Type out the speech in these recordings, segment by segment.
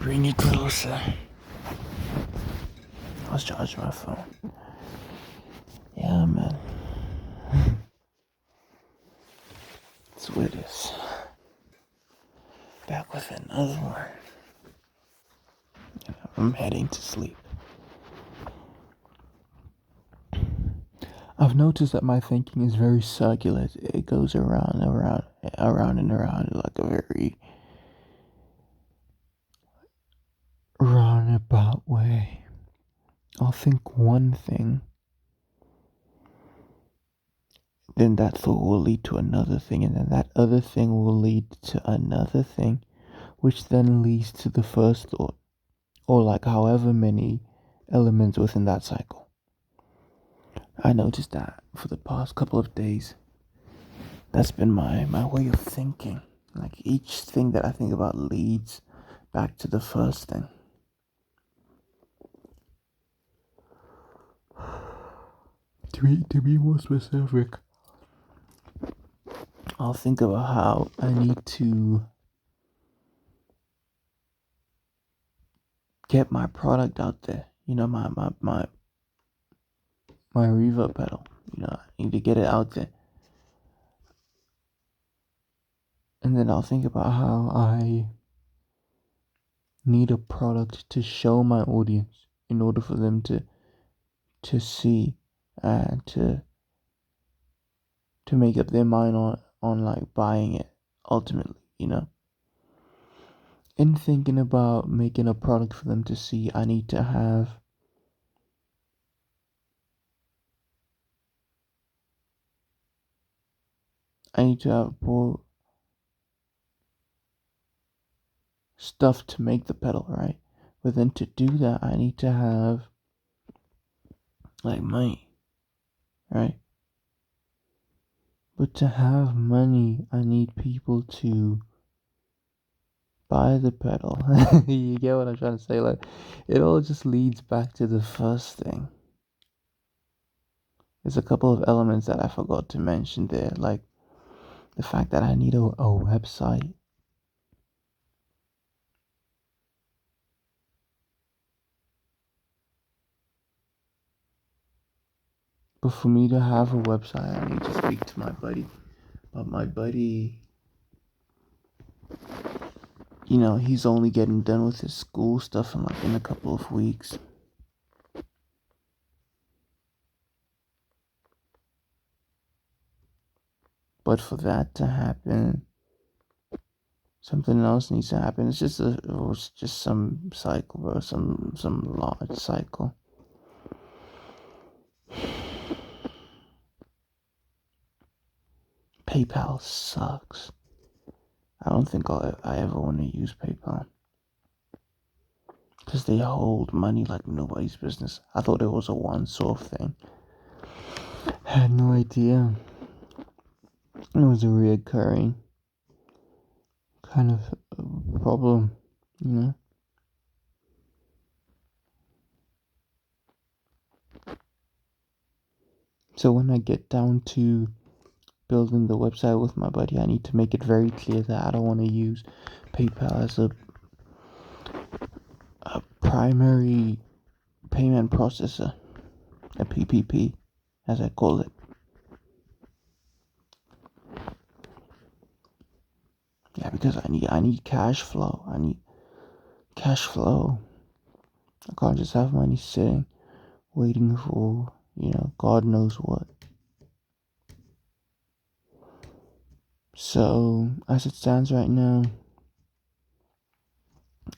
Bring it closer. I was charging my phone. Yeah, man. It's Witters. Back with another one. I'm heading to sleep. I've noticed that my thinking is very circular. It goes around and around like a very roundabout way. I'll think one thing, then that thought will lead to another thing, and then that other thing will lead to another thing, which then leads to the first thought, or like however many elements within that cycle. I noticed that for the past couple of days. That's been my way of thinking. Like each thing that I think about leads back to the first thing. To be more specific, I'll think about how I need to get my product out there. You know, my reverb pedal. You know, I need to get it out there. And then I'll think about how I need a product to show my audience in order for them to see and to make up their mind on like buying it ultimately, you know. In thinking about making a product for them to see, I need to have more stuff to make the pedal, right? But then to do that, I need to have like money, right? But to have money, I need people to buy the pedal. You get what I'm trying to say? Like, it all just leads back to the first thing. There's a couple of elements that I forgot to mention there, like the fact that I need a website. But for me to have a website, I need to speak to my buddy. But my buddy, you know, he's only getting done with his school stuff in a couple of weeks. But for that to happen, something else needs to happen. It's just some cycle, bro. Some large cycle. PayPal sucks. I don't think I ever want to use PayPal. Because they hold money like nobody's business. I thought it was a once-off thing. Had no idea. It was a reoccurring kind of problem, you know? So when I get down to building the website with my buddy, I need to make it very clear that I don't want to use PayPal as a primary payment processor, a PPP, as I call it. Yeah, because I need cash flow. I need cash flow. I can't just have money sitting, waiting for, you know, God knows what. So, as it stands right now,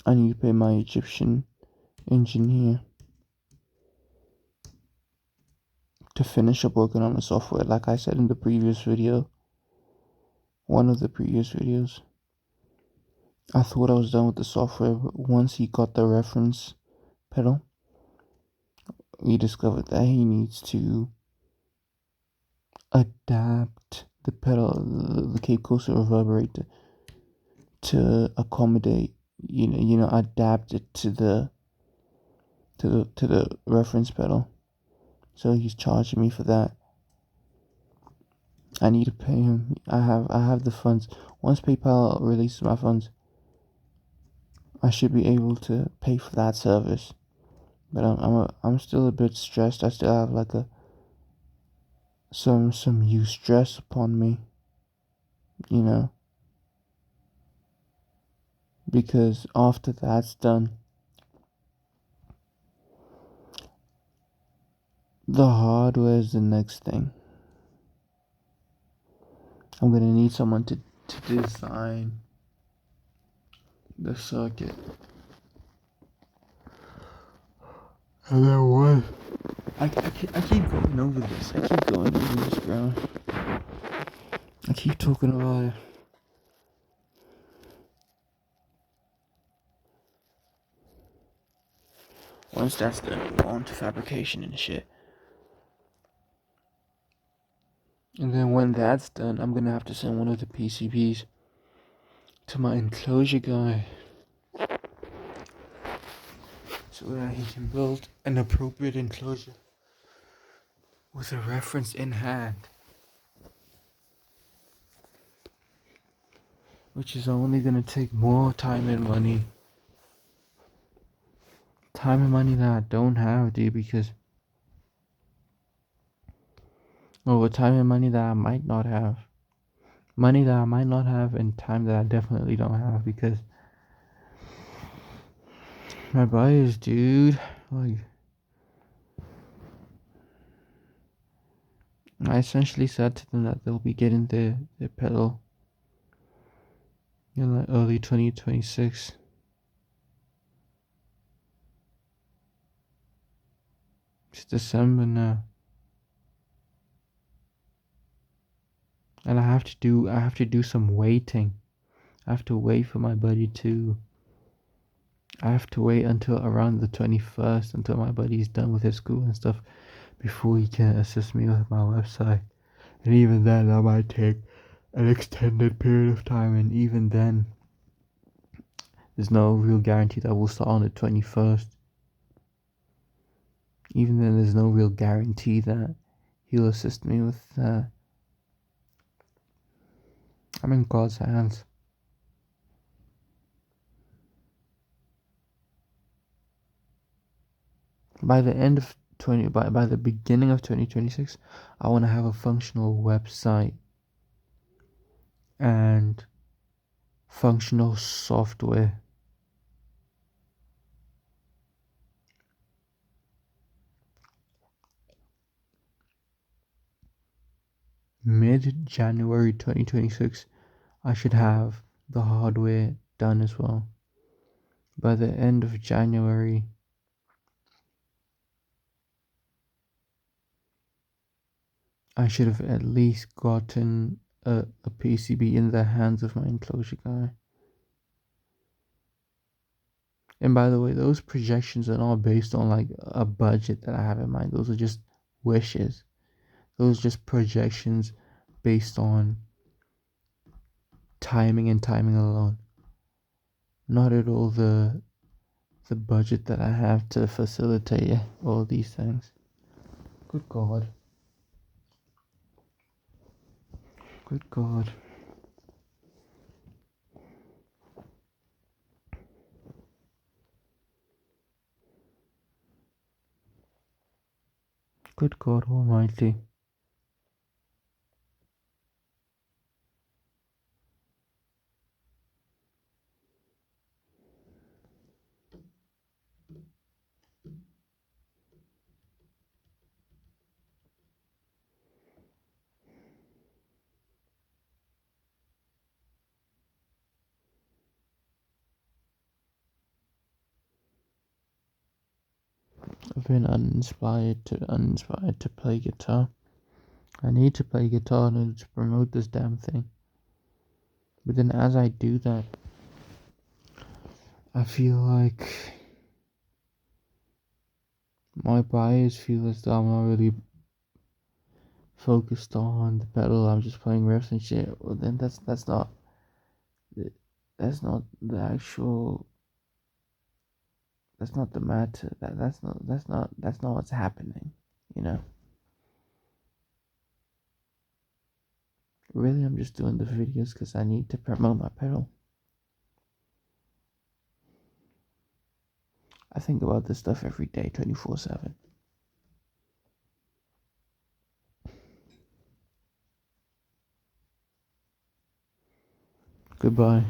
I need to pay my Egyptian engineer to finish up working on the software. Like I said in the previous video, one of the previous videos, I thought I was done with the software, but once he got the reference pedal, we discovered that he needs to adapt the pedal, the Cape Coaster reverberator, to accommodate, adapt it to the reference pedal. So he's charging me for that. I need to pay him. I have the funds. Once PayPal releases my funds, I should be able to pay for that service. But I'm still a bit stressed. I still have like some use stress upon me, you know, because after that's done, the hardware is the next thing. I'm gonna need someone to design the circuit. And then what? I keep going over this. I keep going over this, bro. I keep talking about it. Once that's done, go on to fabrication and shit. And then when that's done, I'm gonna have to send one of the PCBs to my enclosure guy so that he can build an appropriate enclosure with a reference in hand, which is only gonna take more time and money. Time and money that I don't have, dude, because time and money that I might not have. Money that I might not have and time that I definitely don't have because my buyers, dude, like, I essentially said to them that they'll be getting the pedal in like early 2026. It's December now. And I have to do some waiting. I have to wait for my buddy to I have to wait until around the 21st until my buddy's done with his school and stuff before he can assist me with my website. And even then that might take an extended period of time, and even then there's no real guarantee that we'll start on the 21st. Even then there's no real guarantee that he'll assist me with that. I'm in God's hands. By the end of by the beginning of 2026, I want to have a functional website and functional software. Mid January 2026, I should have the hardware done as well. By the end of January, I should have at least gotten a PCB in the hands of my enclosure guy. And by the way, those projections are not based on like a budget that I have in mind. Those are just wishes. Those are just projections based on timing and timing alone. Not at all the budget that I have to facilitate all these things. Good God. Good God. Good God Almighty. I've been uninspired to play guitar. I need to play guitar in order to promote this damn thing. But then as I do that, I feel like my buyers feel as though I'm not really focused on the pedal. I'm just playing riffs and shit. Well, then that's not the actual. That's not the matter. That's not what's happening. You know. Really, I'm just doing the videos because I need to promote my pedal. I think about this stuff every day, 24/7. Goodbye.